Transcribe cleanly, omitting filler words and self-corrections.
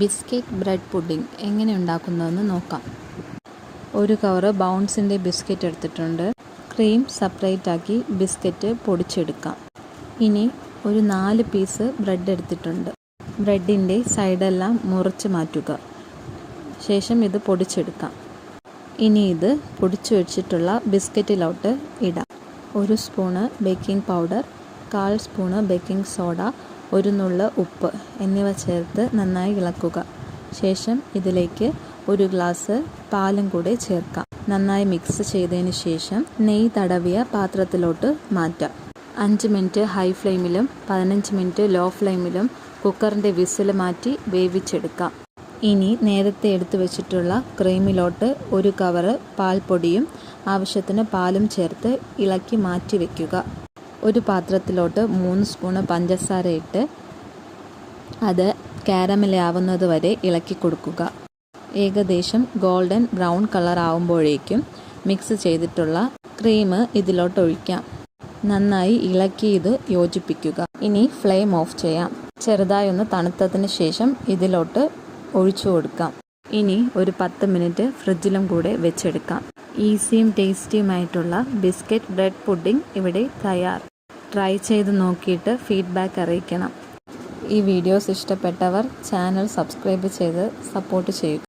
Biscuit bread pudding എങ്ങനെ ഉണ്ടാക്കുന്നതെന്ന് നോക്കാം. ഒരു കവർ ബൗൺസിൻ്റെ ബിസ്ക്കറ്റ് എടുത്തിട്ടുണ്ട്. ക്രീം സെപ്പറേറ്റ് ആക്കി ബിസ്ക്കറ്റ് പൊടിച്ചെടുക്കാം. ഇനി ഒരു 4 പീസ് ബ്രെഡ് എടുത്തിട്ടുണ്ട്. ബ്രെഡിൻ്റെ സൈഡെല്ലാം മുറിച്ച് മാറ്റുക. ശേഷം ഇത് പൊടിച്ചെടുക്കാം. ഇനി ഇത് പൊടിച്ചു വെച്ചിട്ടുള്ള ബിസ്ക്കറ്റിലോട്ട് ഇടാം. 1 spoon baking powder, 1/4 spoon baking soda, 1 നുള്ള് ഉപ്പ് എന്നിവ ചേർത്ത് നന്നായി ഇളക്കുക. ശേഷം ഇതിലേക്ക് 1 ഗ്ലാസ് പാലും കൂടെ ചേർക്കാം. നന്നായി മിക്സ് ചെയ്തതിന് ശേഷം നെയ്യ് തടവിയ പാത്രത്തിലോട്ട് മാറ്റാം. 5 മിനിറ്റ് ഹൈ ഫ്ലെയിമിലും 15 മിനിറ്റ് ലോ ഫ്ലെയിമിലും കുക്കറിൻ്റെ വിസിൽ മാറ്റി വേവിച്ചെടുക്കാം. ഇനി നേരത്തെ എടുത്തു വെച്ചിട്ടുള്ള ക്രീമിലോട്ട് 1 കവറ് പാൽപ്പൊടിയും ആവശ്യത്തിന് പാലും ചേർത്ത് ഇളക്കി മാറ്റി വയ്ക്കുക. ഒരു പാത്രത്തിലോട്ട് 3 സ്പൂണ് പഞ്ചസാര ഇട്ട് അത് കാരമലാവുന്നത് വരെ ഇളക്കി കൊടുക്കുക. ഏകദേശം ഗോൾഡൻ ബ്രൗൺ കളർ ആവുമ്പോഴേക്കും മിക്സ് ചെയ്തിട്ടുള്ള ക്രീം ഇതിലോട്ട് ഒഴിക്കാം. നന്നായി ഇളക്കി ഇത് യോജിപ്പിക്കുക. ഇനി ഫ്ലെയിം ഓഫ് ചെയ്യാം. ചെറുതായി ഒന്ന് തണുത്തതിന് ശേഷം ഇതിലോട്ട് ഒഴിച്ചു കൊടുക്കാം. ഇനി ഒരു 10 മിനിറ്റ് ഫ്രിഡ്ജിലും കൂടെ വെച്ചെടുക്കാം. ഈസിയും ടേസ്റ്റിയുമായിട്ടുള്ള ബിസ്ക്കറ്റ് ബ്രെഡ് പുഡിംഗ് ഇവിടെ തയ്യാർ. ട്രൈ ചെയ്ത് നോക്കിയിട്ട് ഫീഡ്ബാക്ക് അറിയിക്കണം. ഈ വീഡിയോസ് ഇഷ്ടപ്പെട്ടവർ ചാനൽ സബ്സ്ക്രൈബ് ചെയ്ത് സപ്പോർട്ട് ചെയ്യുക.